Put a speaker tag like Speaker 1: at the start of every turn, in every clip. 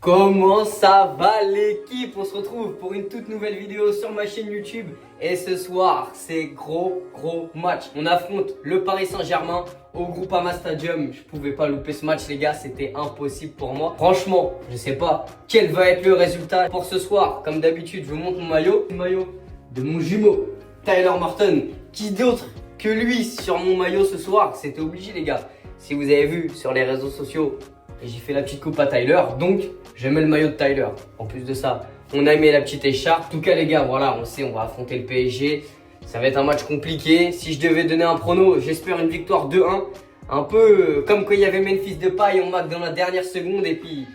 Speaker 1: Comment ça va l'équipe? On se retrouve pour une toute nouvelle vidéo sur ma chaîne YouTube. Et ce soir, c'est gros match. On affronte le Paris Saint-Germain au Groupama Stadium. Je pouvais pas louper ce match les gars, c'était impossible pour moi. Franchement, je sais pas quel va être le résultat pour ce soir. Comme d'habitude, je vous montre mon maillot. Le maillot de mon jumeau, Tyler Morton. Qui d'autre que lui sur mon maillot ce soir? C'était obligé les gars. Si vous avez vu sur les réseaux sociaux, j'ai fait la petite coupe à Tyler, donc je mets le maillot de Tyler. En plus de ça, on a mis la petite écharpe. En tout cas les gars, voilà, on sait, on va affronter le PSG. Ça va être un match compliqué. Si je devais donner un prono, j'espère une victoire 2-1. Un peu comme quand il y avait Memphis Depay, on marque dans la dernière seconde et puis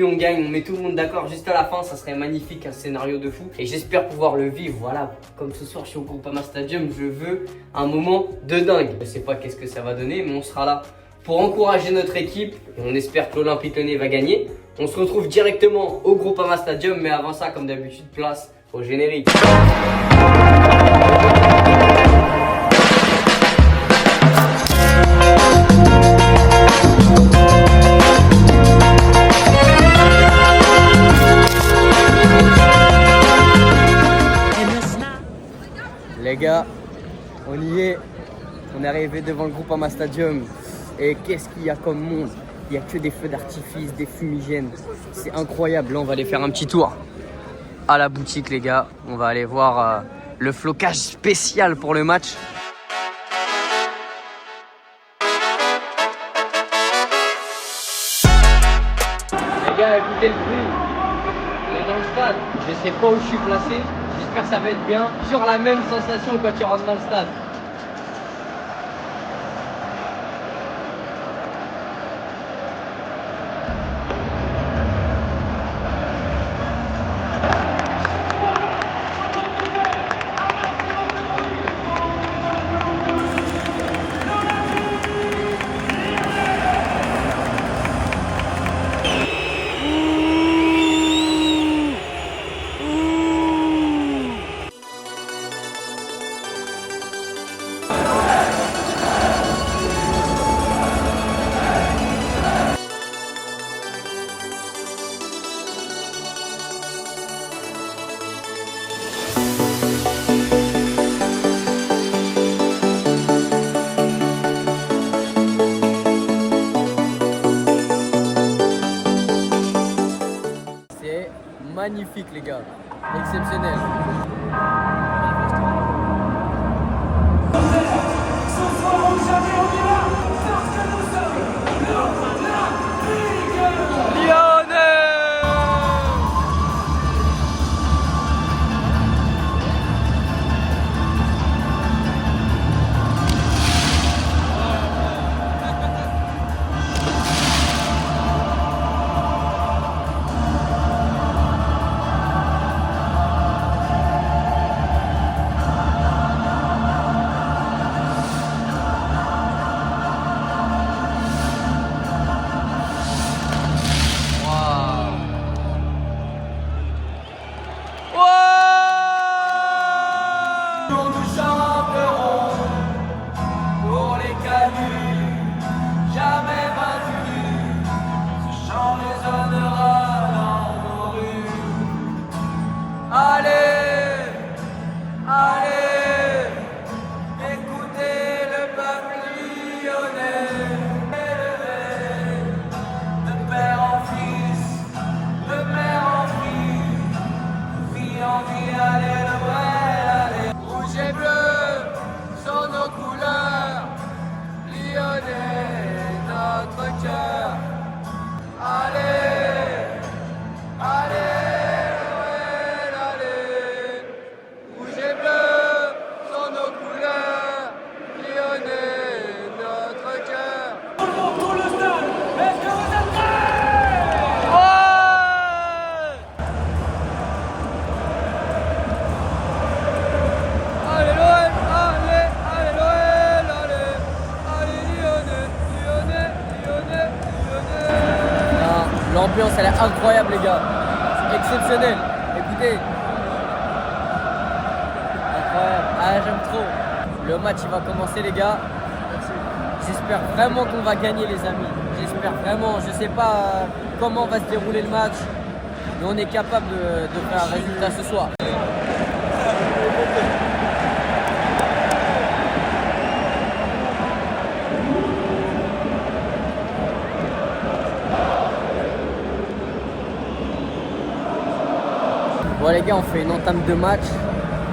Speaker 1: on gagne, on met tout le monde d'accord juste à la fin. Ça serait magnifique, un scénario de fou. Et j'espère pouvoir le vivre, voilà, comme ce soir je suis au Groupama Stadium. Je veux un moment de dingue. Je sais pas qu'est-ce que ça va donner, mais on sera là pour encourager notre équipe et on espère que l'Olympique Lyonnais va gagner. On se retrouve directement au Groupama Stadium, mais avant ça, comme d'habitude, place au générique. Les gars, on y est. On est arrivé devant le Groupama Stadium. Et qu'est-ce qu'il y a comme monde? Il n'y a que des feux d'artifice, des fumigènes. C'est incroyable. Là, on va aller faire un petit tour à la boutique, les gars. On va aller voir le flocage spécial pour le match. Les gars, écoutez le bruit. On est dans le stade. Je sais pas où je suis placé. J'espère que ça va être bien. Sur la même sensation quand tu rentres dans le stade. Magnifique les gars, exceptionnel. L'ambiance elle est incroyable les gars, c'est exceptionnel, écoutez. Incroyable, ah j'aime trop. Le match il va commencer les gars. J'espère vraiment qu'on va gagner les amis.
Speaker 2: J'espère vraiment. Je sais pas comment va se dérouler le match, mais on est capable de faire un résultat ce soir. Bon les gars, on fait une entame de match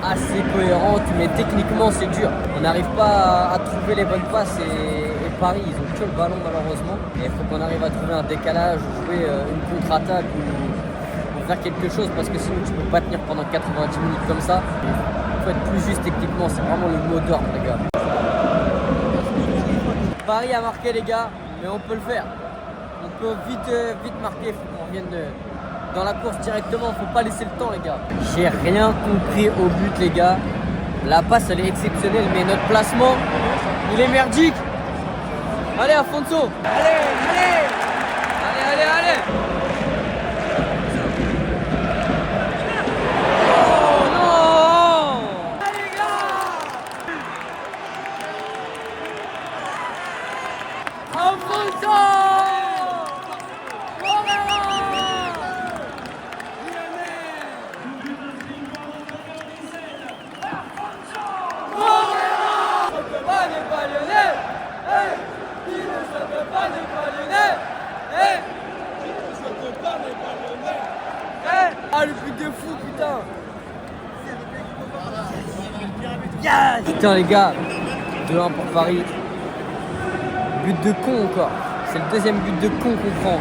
Speaker 2: assez cohérente, mais techniquement c'est dur. On n'arrive pas à trouver les bonnes passes et Paris, ils ont que le ballon malheureusement. Et il faut qu'on arrive à trouver un décalage, jouer une contre-attaque ou faire quelque chose parce que sinon tu peux pas tenir pendant 90 minutes comme ça. Il faut être plus juste techniquement, c'est vraiment le mot d'ordre les gars. Paris a marqué les gars, mais on peut le faire. On peut vite marquer, il faut qu'on revienne dans la course directement, faut pas laisser le temps les gars. J'ai rien compris au but les gars. La passe elle est exceptionnelle, mais notre placement, il est merdique. Allez Afonso. Allez. Oh non. Allez les gars. Afonso. Ah le but de fou putain. Yes. Putain les gars, 2-1 pour Paris. But de con encore. C'est le deuxième but de con qu'on prend.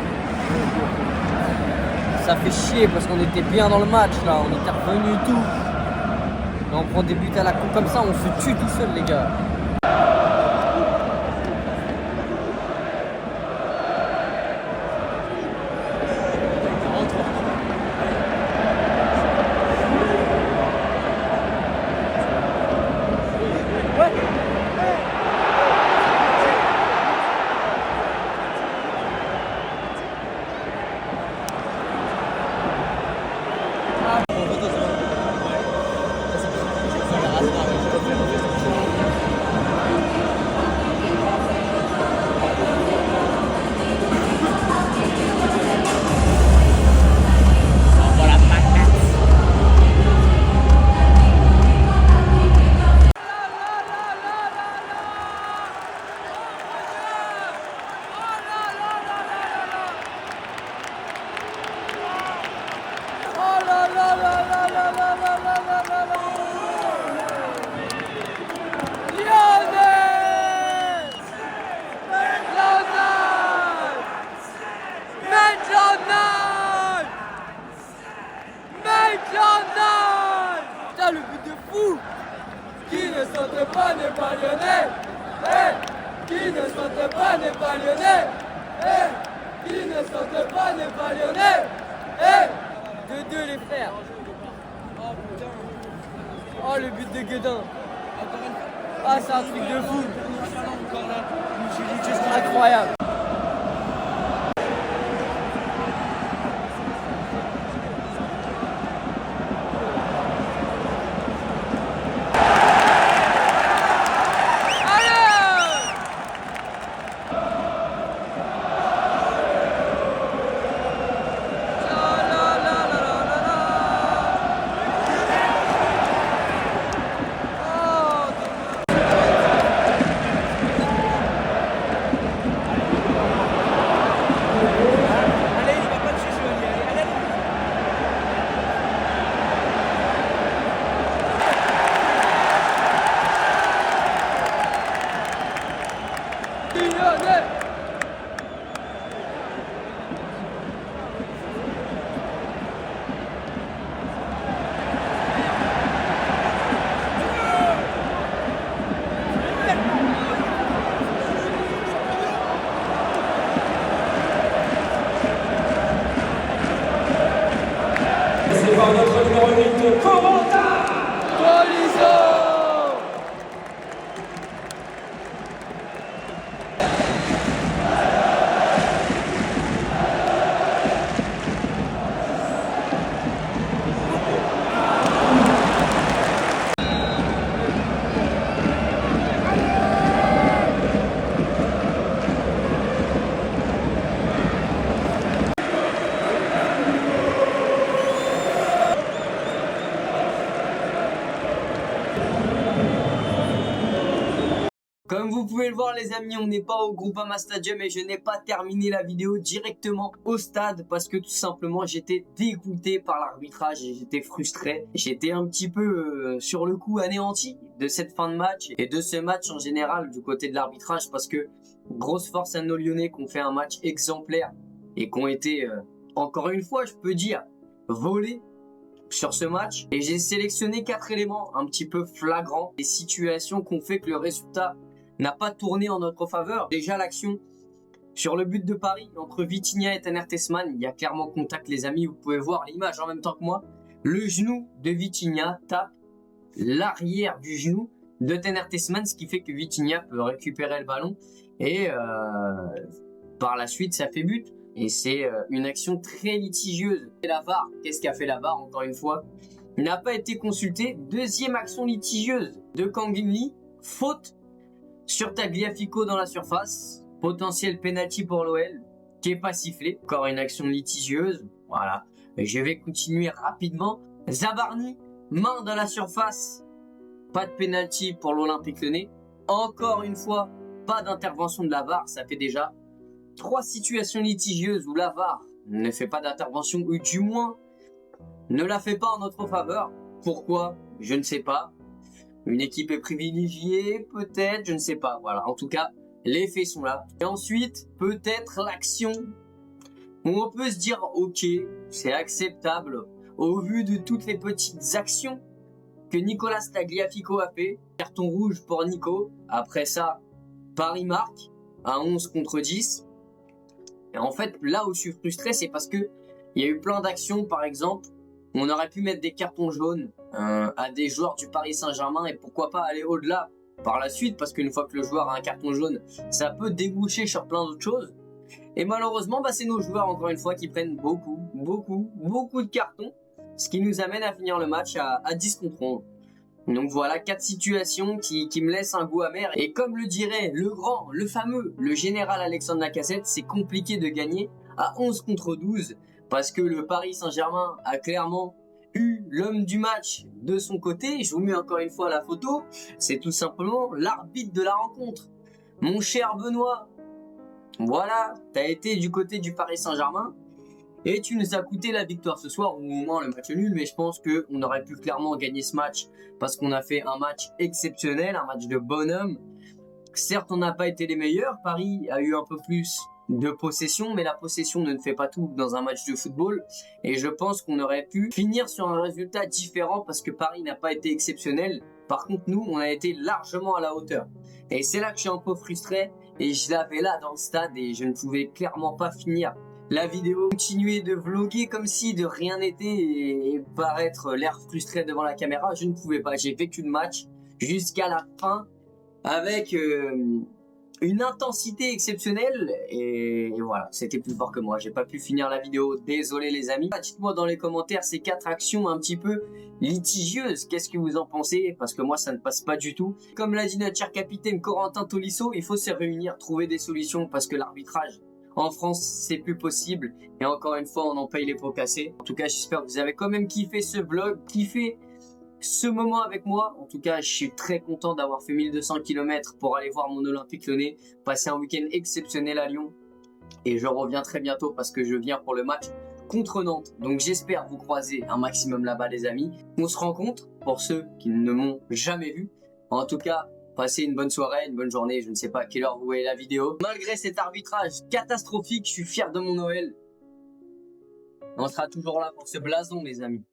Speaker 2: Ça fait chier parce qu'on était bien dans le match là, on était revenu et tout. Là on prend des buts à la con comme ça, on se tue tout seul les gars. Putain le but de fou. Qui ne saute pas n'est pas lyonnais. Qui ne saute pas n'est pas lyonnais. Qui ne saute pas n'est pas lyonnais. 2-2 les frères. Oh putain. Oh le but de Guedin. Ah c'est un truc de fou. Incroyable.
Speaker 1: vous pouvez le voir les amis, on n'est pas au Groupama Stadium et je n'ai pas terminé la vidéo directement au stade parce que tout simplement j'étais dégoûté par l'arbitrage et j'étais frustré. J'étais un petit peu sur le coup anéanti de cette fin de match et de ce match en général du côté de l'arbitrage parce que grosse force à nos Lyonnais qui ont fait un match exemplaire et qui ont été, encore une fois je peux dire, volés sur ce match. Et j'ai sélectionné 4 éléments un petit peu flagrants, des situations qui ont fait que le résultat n'a pas tourné en notre faveur. Déjà l'action sur le but de Paris entre Vitinha et Tanner Tessman, il y a clairement contact les amis, vous pouvez voir l'image en même temps que moi. Le genou de Vitinha tape l'arrière du genou de Tanner Tessman, ce qui fait que Vitinha peut récupérer le ballon et par la suite ça fait but. Et c'est une action très litigieuse. Et la VAR, qu'est-ce qu'a fait la VAR encore une fois? N'a pas été consulté. Deuxième action litigieuse de Kang-in Lee, faute sur Tagliafico dans la surface, potentiel penalty pour l'OL, qui est pas sifflé. Encore une action litigieuse, voilà. Et je vais continuer rapidement. Zabarni, main dans la surface, pas de penalty pour l'Olympique Lyonnais. Encore une fois, pas d'intervention de la VAR, ça fait déjà 3 situations litigieuses où la VAR ne fait pas d'intervention, ou du moins ne la fait pas en notre faveur. Pourquoi? Je ne sais pas. Une équipe est privilégiée, peut-être, je ne sais pas. Voilà, en tout cas, les faits sont là. Et ensuite, peut-être l'action où on peut se dire, ok, c'est acceptable au vu de toutes les petites actions que Nicolas Tagliafico a fait. Carton rouge pour Nico. Après ça, Paris marque à 11 contre 10. Et en fait, là où je suis frustré, c'est parce que il y a eu plein d'actions, par exemple, on aurait pu mettre des cartons jaunes à des joueurs du Paris Saint-Germain et pourquoi pas aller au-delà par la suite, parce qu'une fois que le joueur a un carton jaune, ça peut déboucher sur plein d'autres choses. Et malheureusement, c'est nos joueurs, encore une fois, qui prennent beaucoup de cartons, ce qui nous amène à finir le match à 10 contre 11. Donc voilà, 4 situations qui me laissent un goût amer. Et comme le dirait le grand, le fameux, le général Alexandre Lacazette, c'est compliqué de gagner à 11 contre 12 parce que le Paris Saint-Germain a clairement eu l'homme du match de son côté. Je vous mets encore une fois la photo. C'est tout simplement l'arbitre de la rencontre. Mon cher Benoît, voilà, t'as été du côté du Paris Saint-Germain. Et tu nous as coûté la victoire ce soir, ou au moins le match nul, mais je pense qu'on aurait pu clairement gagner ce match parce qu'on a fait un match exceptionnel, un match de bonhomme. Certes, on n'a pas été les meilleurs, Paris a eu un peu plus de possession, mais la possession ne fait pas tout dans un match de football. Et je pense qu'on aurait pu finir sur un résultat différent parce que Paris n'a pas été exceptionnel. Par contre, nous, on a été largement à la hauteur. Et c'est là que je suis un peu frustré, et je l'avais là dans le stade et je ne pouvais clairement pas finir la vidéo, continuer de vlogger comme si de rien n'était et paraître l'air frustré devant la caméra. Je ne pouvais pas, j'ai vécu le match jusqu'à la fin avec une intensité exceptionnelle et voilà, c'était plus fort que moi. J'ai pas pu finir la vidéo, désolé les amis. Dites-moi dans les commentaires ces 4 actions un petit peu litigieuses, qu'est-ce que vous en pensez? Parce que moi ça ne passe pas du tout. Comme l'a dit notre cher capitaine Corentin Tolisso, il faut se réunir, trouver des solutions parce que l'arbitrage en France, c'est plus possible. Et encore une fois, on en paye les pots cassés. En tout cas, j'espère que vous avez quand même kiffé ce vlog, kiffé ce moment avec moi. En tout cas, je suis très content d'avoir fait 1200 km pour aller voir mon Olympique Lyonnais, passer un week-end exceptionnel à Lyon. Et je reviens très bientôt parce que je viens pour le match contre Nantes. Donc j'espère vous croiser un maximum là-bas les amis. On se rencontre pour ceux qui ne m'ont jamais vu. En tout cas, passez une bonne soirée, une bonne journée, je ne sais pas à quelle heure vous voyez la vidéo. Malgré cet arbitrage catastrophique, je suis fier de mon Noël. On sera toujours là pour ce blason les amis.